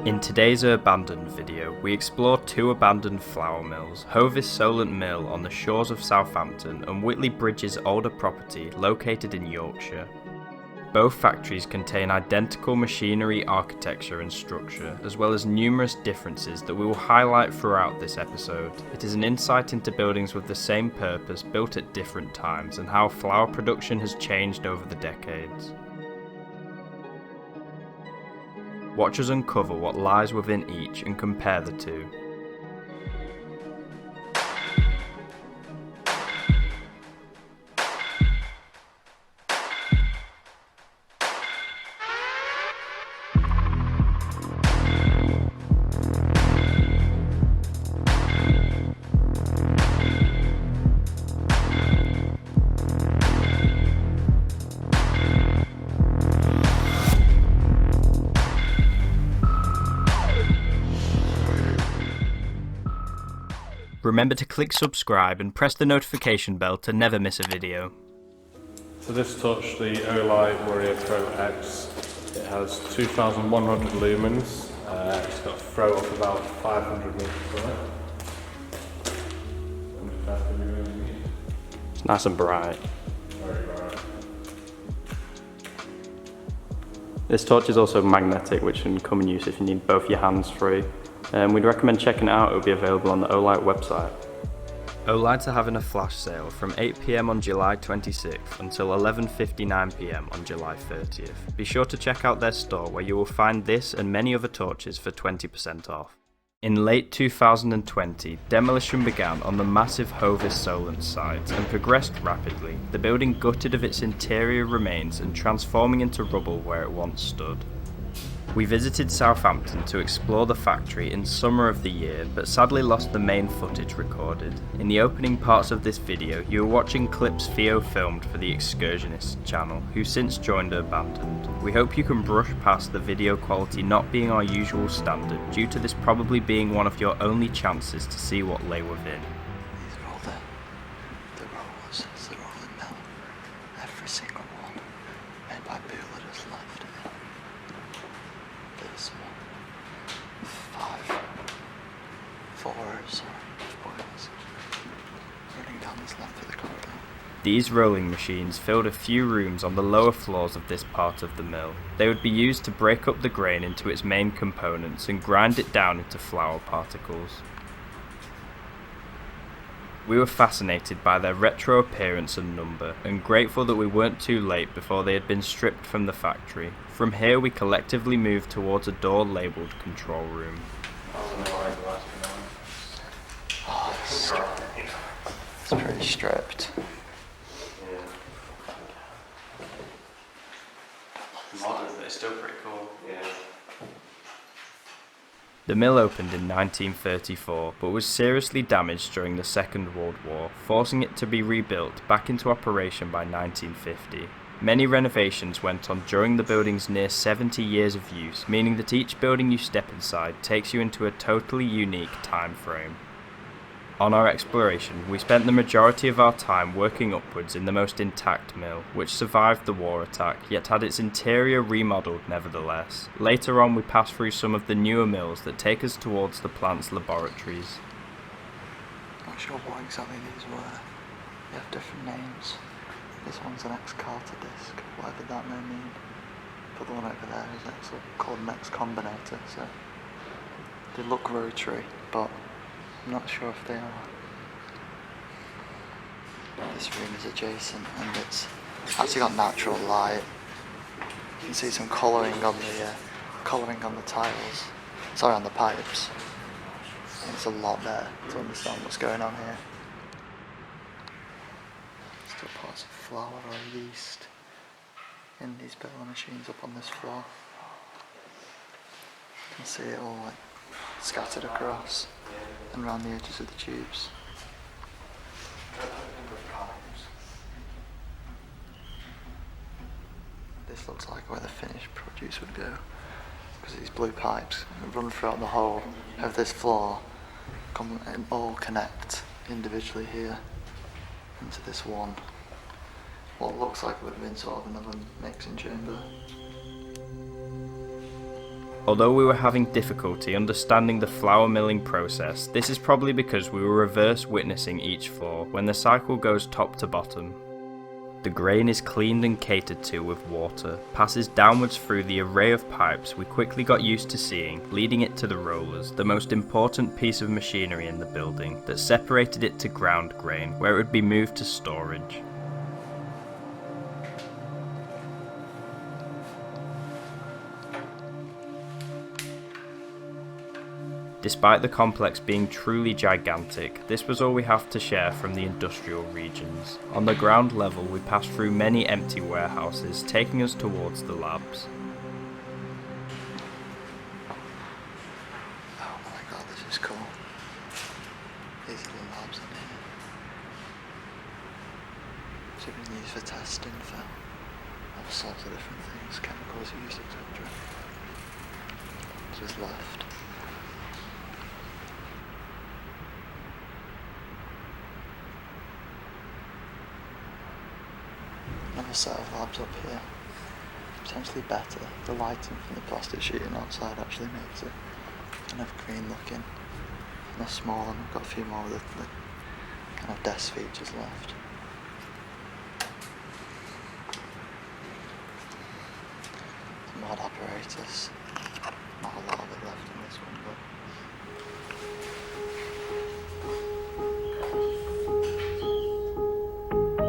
In today's Urbandoned video, we explore two abandoned flour mills, Hovis Solent Mill on the shores of Southampton and Whitley Bridge's older property located in Yorkshire. Both factories contain identical machinery, architecture and structure, as well as numerous differences that we will highlight throughout this episode. It is an insight into buildings with the same purpose built at different times and how flour production has changed over the decades. Watch us uncover what lies within each and compare the two. Remember to click subscribe and press the notification bell to never miss a video. So this touch, the Olight Warrior Pro X, it has 2,100 lumens, it's got a throw of about 500 meters on it. It's nice and bright. Very bright. This torch is also magnetic, which can come in use if you need both your hands free. We'd recommend checking it out. It will be available on the Olight website. Olight are having a flash sale from 8 PM on July 26th until 11:59 PM on July 30th. Be sure to check out their store where you will find this and many other torches for 20% off. In late 2020, demolition began on the massive Hovis Solent site and progressed rapidly, the building gutted of its interior remains and transforming into rubble where it once stood. We visited Southampton to explore the factory in summer of the year, but sadly lost the main footage recorded. In the opening parts of this video, you are watching clips Theo filmed for the Excursionist channel, who since joined Urbandoned. We hope you can brush past the video quality not being our usual standard, due to this probably being one of your only chances to see what lay within. These are all the rollers, it's the rolling mill. Every single one made by Bowman is left. This one, 5 4s boilers running down this length of the corridor. These rolling machines filled a few rooms on the lower floors of this part of the mill. They would be used to break up the grain into its main components and grind it down into flour particles. We were fascinated by their retro appearance and number, and grateful that we weren't too late before they had been stripped from the factory. From here we collectively moved towards a door labelled control room. Oh, it's pretty stripped. Modern, but it's still pretty cool. Yeah. The mill opened in 1934, but was seriously damaged during the Second World War, forcing it to be rebuilt back into operation by 1950. Many renovations went on during the building's near 70 years of use, meaning that each building you step inside takes you into a totally unique time frame. On our exploration, we spent the majority of our time working upwards in the most intact mill, which survived the war attack, yet had its interior remodelled nevertheless. Later on we passed through some of the newer mills that take us towards the plant's laboratories. Not sure what exactly these were. They have different names. This one's an ex-Carter disc, whatever that may mean. But the one over there is called an ex-combinator, so they look rotary, but I'm not sure if they are. This room is adjacent and it's actually got natural light. You can see some colouring on the tiles. Sorry, on the pipes. There's a lot there to understand what's going on here. Still parts of flour or yeast in these boiler machines up on this floor. You can see it all like scattered across and around the edges of the tubes. This looks like where the finished produce would go, because these blue pipes run throughout the whole of this floor, and all connect individually here into this one, what looks like it would have been sort of an oven mixing chamber. Although we were having difficulty understanding the flour milling process, this is probably because we were reverse witnessing each floor when the cycle goes top to bottom. The grain is cleaned and catered to with water, passes downwards through the array of pipes we quickly got used to seeing, leading it to the rollers, the most important piece of machinery in the building that separated it to ground grain, where it would be moved to storage. Despite the complex being truly gigantic, this was all we have to share from the industrial regions. On the ground level we passed through many empty warehouses, taking us towards the labs. Oh my god, this is cool. These are the labs in here. So you can use for testing for all sorts of different things, chemicals used, etc. Just left. Another set of labs up here, potentially better. The lighting from the plastic sheeting outside actually makes it kind of green looking. And they're small, and we've got a few more of the kind of desk features left. Some odd apparatus, not a lot of it left in this one, but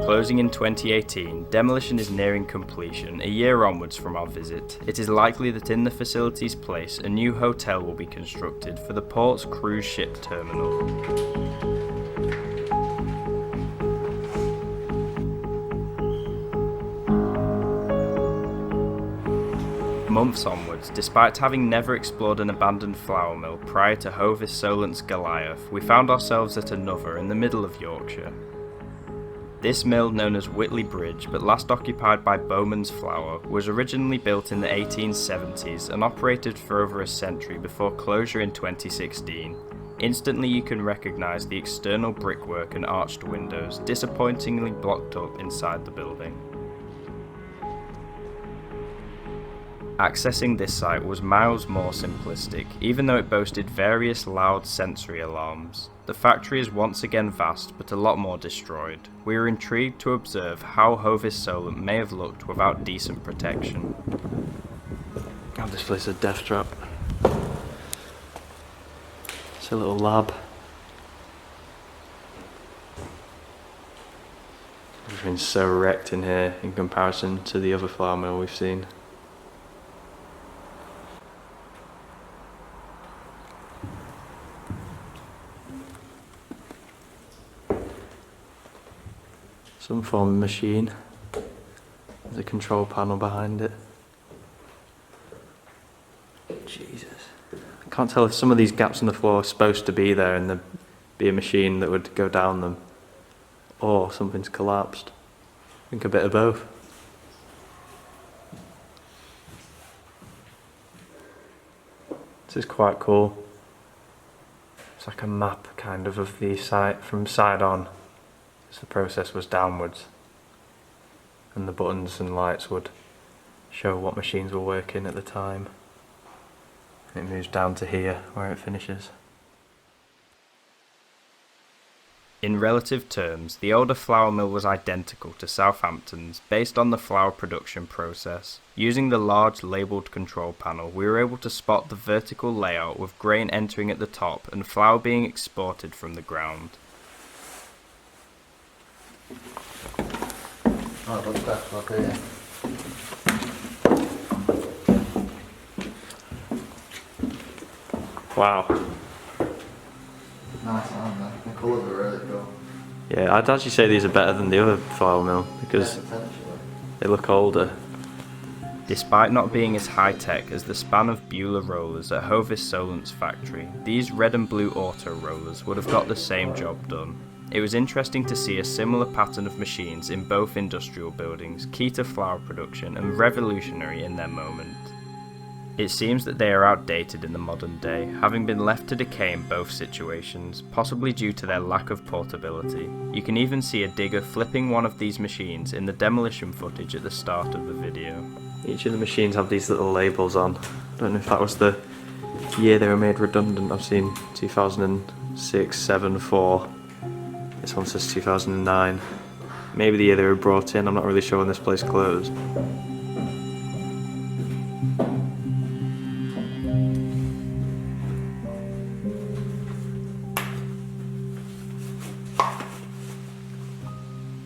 Closing in 2018, demolition is nearing completion. A year onwards from our visit, it is likely that in the facility's place a new hotel will be constructed for the port's cruise ship terminal. Months onwards, despite having never explored an abandoned flour mill prior to Hovis Solent's Goliath, we found ourselves at another in the middle of Yorkshire. This mill, known as Whitley Bridge, but last occupied by Bowman's Flour, was originally built in the 1870s and operated for over a century before closure in 2016. Instantly you can recognise the external brickwork and arched windows, disappointingly blocked up inside the building. Accessing this site was miles more simplistic, even though it boasted various loud sensory alarms. The factory is once again vast, but a lot more destroyed. We were intrigued to observe how Hovis Solent may have looked without decent protection. God, this place is a death trap. It's a little lab. Everything's so wrecked in here in comparison to the other flour mill we've seen. Some form of machine. There's a control panel behind it. Jesus. I can't tell if some of these gaps in the floor are supposed to be there and there'd be a machine that would go down them, or something's collapsed. I think a bit of both. This is quite cool. It's like a map kind of the site from side on. The process was downwards, and the buttons and lights would show what machines were working at the time, and it moves down to here where it finishes. In relative terms, the older flour mill was identical to Southampton's based on the flour production process. Using the large labelled control panel, we were able to spot the vertical layout with grain entering at the top and flour being exported from the ground. oh, it looks better up here. Wow. Nice, aren't they? The colours are really cool. Yeah, I'd actually say these are better than the other flour mill because Yeah, potentially. they look older. Despite not being as high-tech as the span of Beulah rollers at Hovis Solent's factory, these red and blue auto rollers would have got the same job done. It was interesting to see a similar pattern of machines in both industrial buildings, key to flour production and revolutionary in their moment. It seems that they are outdated in the modern day, having been left to decay in both situations, possibly due to their lack of portability. You can even see a digger flipping one of these machines in the demolition footage at the start of the video. Each of the machines have these little labels on. I don't know if that was the year they were made redundant. I've seen 2006, 7, 4. This one says 2009. Maybe the year they were brought in, I'm not really sure when this place closed.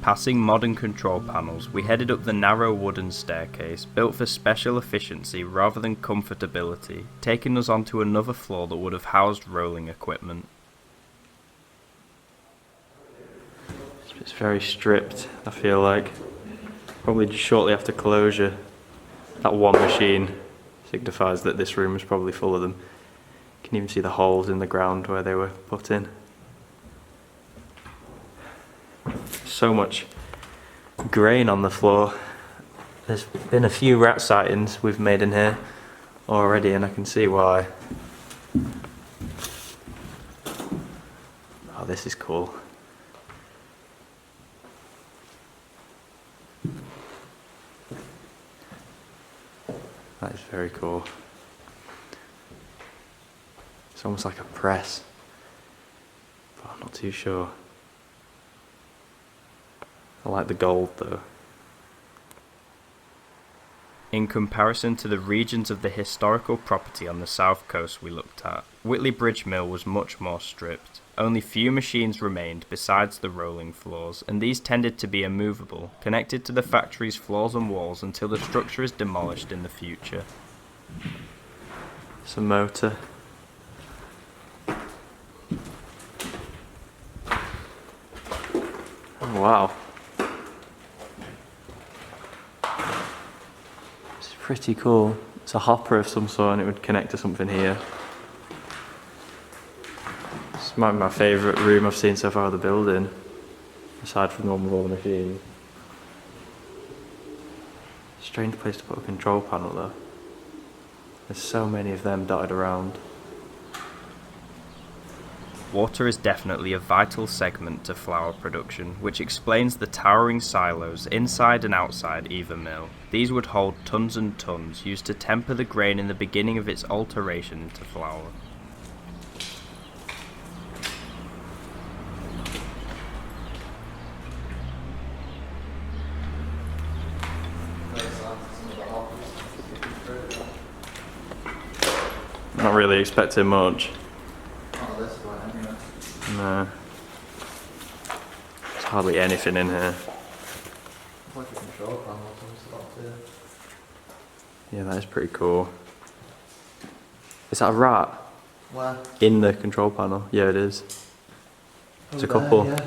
Passing modern control panels, we headed up the narrow wooden staircase, built for special efficiency rather than comfortability, taking us onto another floor that would have housed rolling equipment. It's very stripped, I feel like. Probably just shortly after closure, that one machine signifies that this room is probably full of them. You can even see the holes in the ground where they were put in. So much grain on the floor. There's been a few rat sightings we've made in here already, and I can see why. Oh, this is cool. That is very cool. It's almost like a press, but I'm not too sure. I like the gold though. In comparison to the regions of the historical property on the south coast we looked at, Whitley Bridge Mill was much more stripped. Only few machines remained besides the rolling floors, and these tended to be immovable, connected to the factory's floors and walls until the structure is demolished in the future. It's a motor. Oh wow. It's pretty cool. It's a hopper of some sort and it would connect to something here. This might be my favourite room I've seen so far of the building, aside from the one with all the machines. Strange place to put a control panel though. There's so many of them dotted around. Water is definitely a vital segment to flour production, which explains the towering silos inside and outside either mill. These would hold tons and tons, used to temper the grain in the beginning of its alteration into flour. Not really expecting much. Oh, this way anyway. No. There's hardly anything in here. It's like a control panel or some sort here. Yeah, that is pretty cool. Is that a rat? Where? In the control panel? Yeah, it is. There's a Over couple. there, yeah.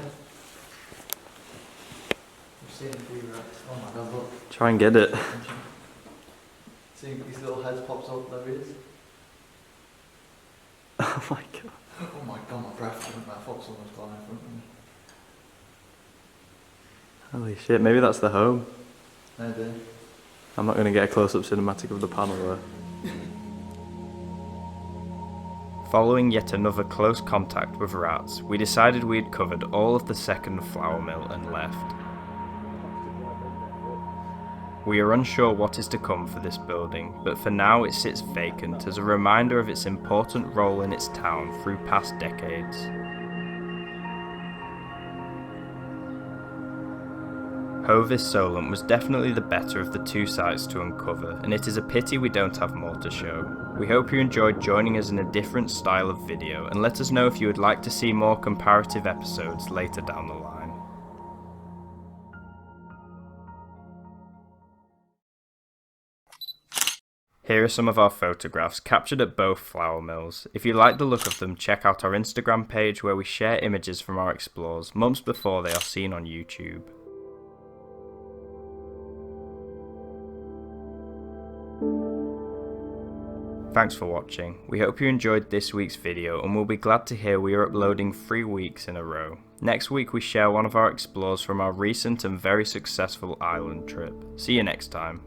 I've seen a few rats. Oh my god, look. Try and get it. See these little heads pops up, there he is. Oh my god. Oh my god, my breath went back. I thought someone was flying in front of me. Holy shit, maybe that's the home. Maybe. I'm not going to get a close-up cinematic of the panel though. Following yet another close contact with rats, we decided we had covered all of the second flour mill and left. We are unsure what is to come for this building, but for now it sits vacant as a reminder of its important role in its town through past decades. Hovis Solent was definitely the better of the two sites to uncover, and it is a pity we don't have more to show. We hope you enjoyed joining us in a different style of video, and let us know if you would like to see more comparative episodes later down the line. Here are some of our photographs captured at both flour mills. If you like the look of them, check out our Instagram page where we share images from our explores months before they are seen on YouTube. Thanks for watching. We hope you enjoyed this week's video and will be glad to hear we are uploading 3 weeks in a row. Next week we share one of our explores from our recent and very successful island trip. See you next time.